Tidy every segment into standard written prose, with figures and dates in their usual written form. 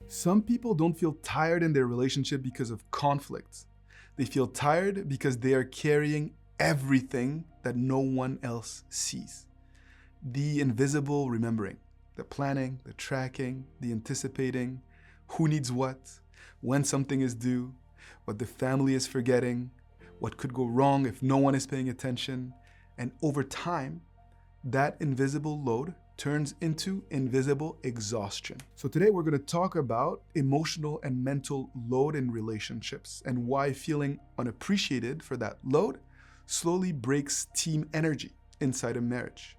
Some people don't feel tired in their relationship because of conflict. They feel tired because they are carrying everything that no one else sees. The invisible remembering, the planning, the tracking, the anticipating, who needs what, when something is due, what the family is forgetting, what could go wrong if no one is paying attention. And over time, that invisible load turns into invisible exhaustion. So today we're going to talk about emotional and mental load in relationships and why feeling unappreciated for that load slowly breaks team energy inside a marriage.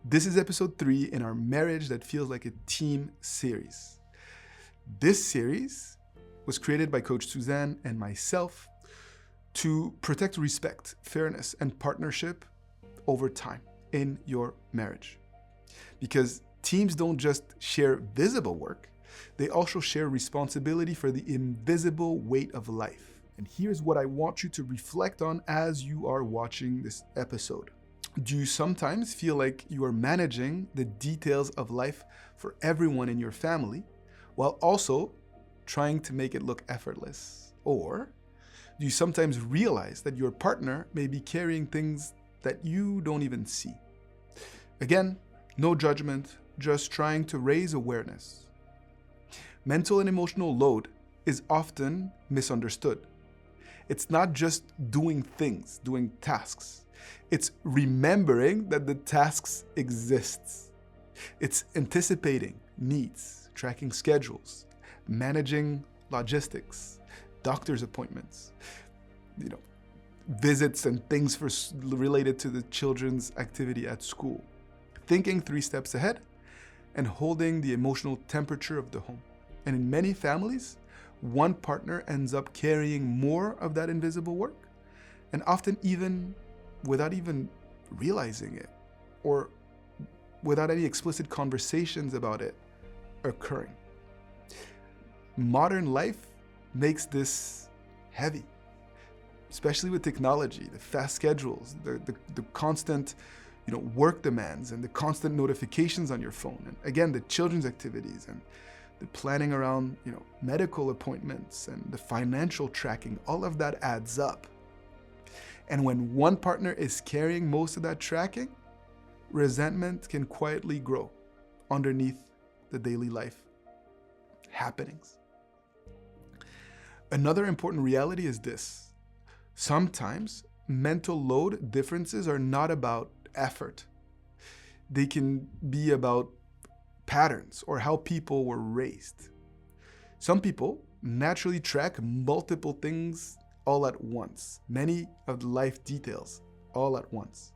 This is episode 3 in our Marriage That Feels Like a Team series. This series was created by Coach Suzanne and myself to protect respect, fairness, and partnership over time in your marriage. Because teams don't just share visible work, they also share responsibility for the invisible weight of life. And here's what I want you to reflect on as you are watching this episode. Do you sometimes feel like you are managing the details of life for everyone in your family while also trying to make it look effortless? Or do you sometimes realize that your partner may be carrying things that you don't even see? Again, no judgment, just trying to raise awareness. Mental and emotional load is often misunderstood. It's not just doing things, doing tasks. It's remembering that the tasks exist. It's anticipating needs, tracking schedules, managing logistics, doctor's appointments, visits and things related to the children's activity at school. Thinking 3 steps ahead and holding the emotional temperature of the home. And in many families, one partner ends up carrying more of that invisible work, and often even without even realizing it or without any explicit conversations about it occurring. Modern life makes this heavy, especially with technology, the fast schedules, the constant work demands and the constant notifications on your phone. And again, the children's activities and the planning around, medical appointments and the financial tracking, all of that adds up. And when one partner is carrying most of that tracking, resentment can quietly grow underneath the daily life happenings. Another important reality is this. Sometimes mental load differences are not about effort. They can be about patterns or how people were raised. Some people naturally track multiple things all at once, many of the life details all at once.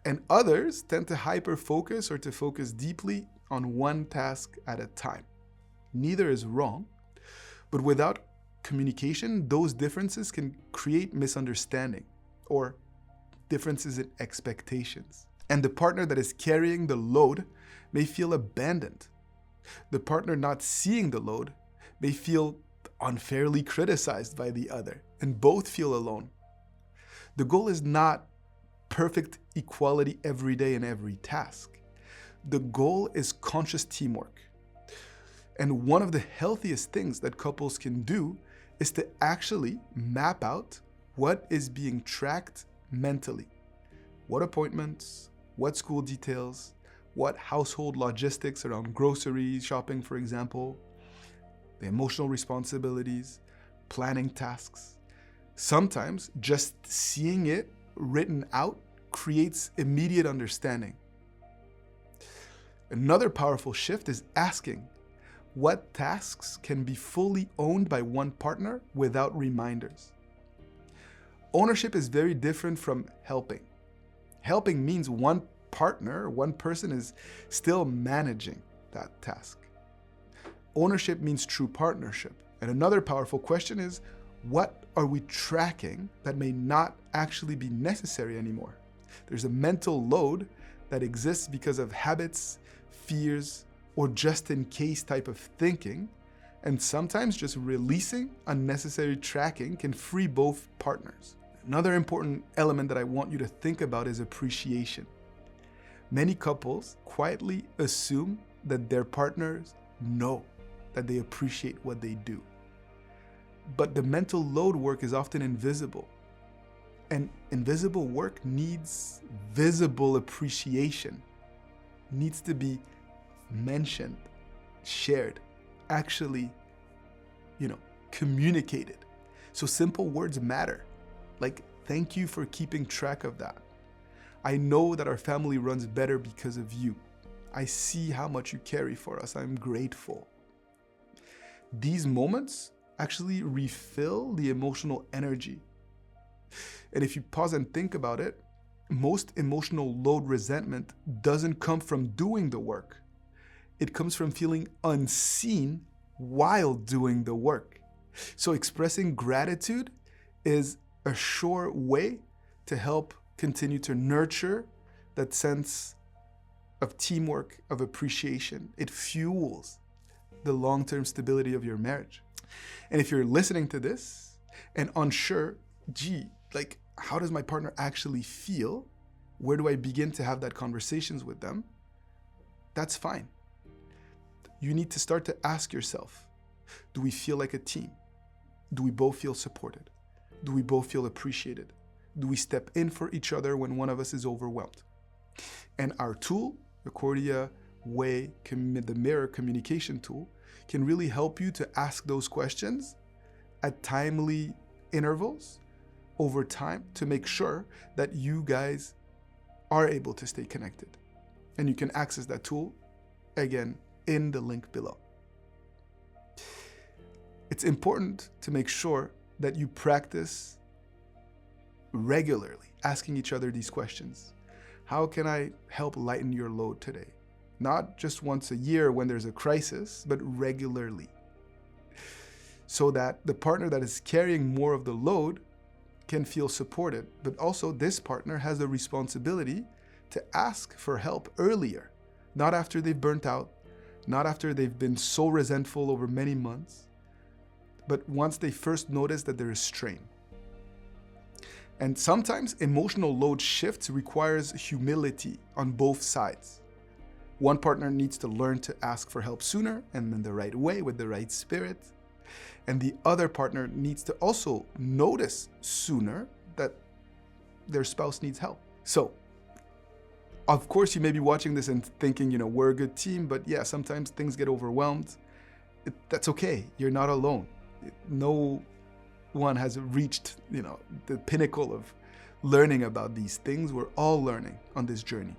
And others tend to hyper-focus or to focus deeply on one task at a time. Neither is wrong, but without communication, those differences can create misunderstanding or differences in expectations. And the partner that is carrying the load may feel abandoned. The partner not seeing the load may feel unfairly criticized by the other, and both feel alone. The goal is not perfect equality every day in every task. The goal is conscious teamwork. And one of the healthiest things that couples can do is to actually map out what is being tracked mentally. What appointments, what school details, what household logistics around groceries, shopping, for example, the emotional responsibilities, planning tasks. Sometimes just seeing it written out creates immediate understanding. Another powerful shift is asking what tasks can be fully owned by one partner without reminders. Ownership is very different from helping. Helping means one partner, one person is still managing that task. Ownership means true partnership. And another powerful question is, what are we tracking that may not actually be necessary anymore? There's a mental load that exists because of habits, fears, or just in case type of thinking. And sometimes just releasing unnecessary tracking can free both partners. Another important element that I want you to think about is appreciation. Many couples quietly assume that their partners know that they appreciate what they do. But the mental load work is often invisible. And invisible work needs visible appreciation, needs to be mentioned, shared, actually, communicated. So simple words matter. Like, thank you for keeping track of that. I know that our family runs better because of you. I see how much you carry for us. I'm grateful. These moments actually refill the emotional energy. And if you pause and think about it, most emotional load resentment doesn't come from doing the work. It comes from feeling unseen while doing the work. So expressing gratitude is a sure way to help continue to nurture that sense of teamwork, of appreciation. It fuels the long-term stability of your marriage. And if you're listening to this and unsure, how does my partner actually feel? Where do I begin to have that conversations with them? That's fine. You need to start to ask yourself, do we feel like a team? Do we both feel supported? Do we both feel appreciated? Do we step in for each other when one of us is overwhelmed? And our tool, the Cordia Way, the mirror communication tool, can really help you to ask those questions at timely intervals over time to make sure that you guys are able to stay connected. And you can access that tool, again, in the link below. It's important to make sure that you practice regularly, asking each other these questions. How can I help lighten your load today? Not just once a year when there's a crisis, but regularly. So that the partner that is carrying more of the load can feel supported, but also this partner has the responsibility to ask for help earlier, not after they've burnt out, not after they've been so resentful over many months, but once they first notice that there is strain. And sometimes emotional load shifts requires humility on both sides. One partner needs to learn to ask for help sooner and in the right way with the right spirit. And the other partner needs to also notice sooner that their spouse needs help. So, of course, you may be watching this and thinking, we're a good team, but yeah, sometimes things get overwhelmed. That's okay. You're not alone. No one has reached, the pinnacle of learning about these things. We're all learning on this journey.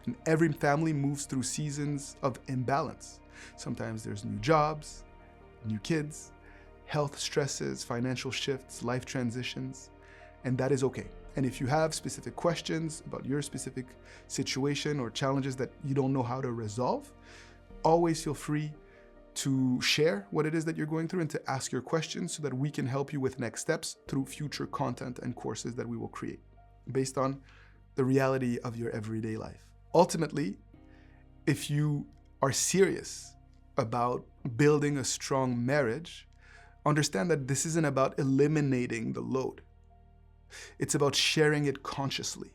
And every family moves through seasons of imbalance. Sometimes there's new jobs, new kids, health stresses, financial shifts, life transitions, and that is okay. And if you have specific questions about your specific situation or challenges that you don't know how to resolve, always feel free to share what it is that you're going through and to ask your questions so that we can help you with next steps through future content and courses that we will create based on the reality of your everyday life. Ultimately, if you are serious about building a strong marriage, understand that this isn't about eliminating the load. It's about sharing it consciously.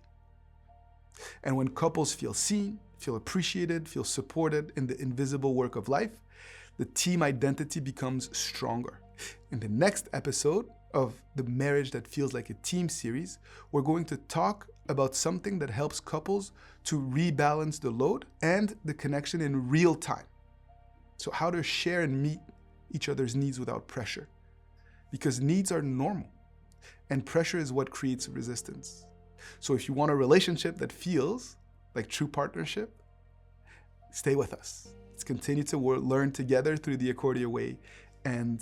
And when couples feel seen, feel appreciated, feel supported in the invisible work of life, the team identity becomes stronger. In the next episode of the Marriage That Feels Like a Team series, we're going to talk about something that helps couples to rebalance the load and the connection in real time. So how to share and meet each other's needs without pressure. Because needs are normal and pressure is what creates resistance. So if you want a relationship that feels like true partnership, stay with us. Let's continue to learn together through the Accordia Way. And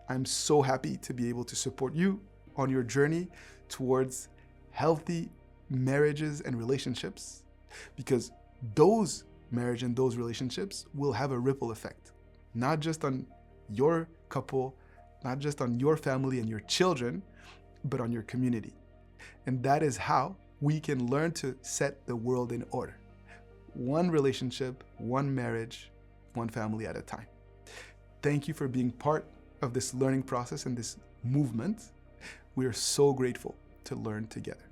I'm so happy to be able to support you on your journey towards healthy marriages and relationships, because those marriage and those relationships will have a ripple effect, not just on your couple, not just on your family and your children, but on your community. And that is how we can learn to set the world in order. One relationship, one marriage, one family at a time. Thank you for being part of this learning process and this movement. We are so grateful to learn together.